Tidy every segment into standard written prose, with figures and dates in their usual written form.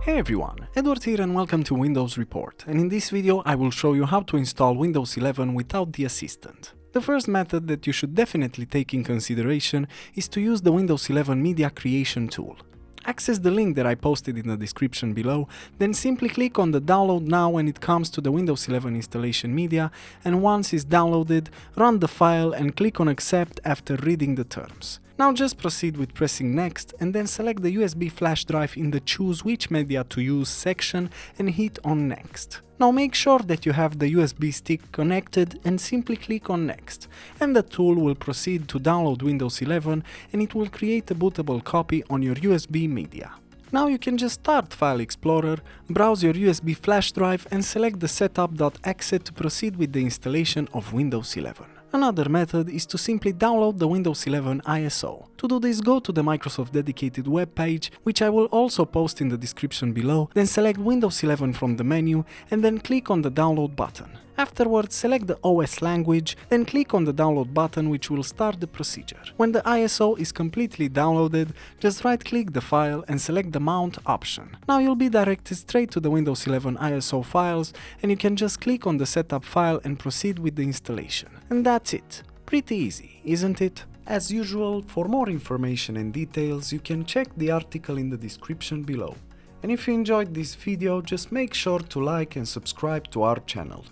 Hey everyone, Edward here and welcome to Windows Report, and in this video I will show you how to install Windows 11 without the assistant. The first method that you should definitely take in consideration is to use the Windows 11 Media Creation tool. Access the link that I posted in the description below, then simply click on the download now when it comes to the Windows 11 installation media, and once it's downloaded, run the file and click on accept after reading the terms. Now just proceed with pressing next and then select the USB flash drive in the choose which media to use section and hit on next. Now make sure that you have the USB stick connected and simply click on next, and the tool will proceed to download Windows 11 and it will create a bootable copy on your USB media. Now you can just start File Explorer, browse your USB flash drive and select the setup.exe to proceed with the installation of Windows 11. Another method is to simply download the Windows 11 ISO. To do this, go to the Microsoft dedicated web page, which I will also post in the description below, then select Windows 11 from the menu and then click on the download button. Afterwards, select the OS language, then click on the download button which will start the procedure. When the ISO is completely downloaded, just right-click the file and select the Mount option. Now you'll be directed straight to the Windows 11 ISO files and you can just click on the setup file and proceed with the installation. And that's it. Pretty easy, isn't it? As usual, for more information and details, you can check the article in the description below. And if you enjoyed this video, just make sure to like and subscribe to our channel.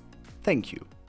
Thank you.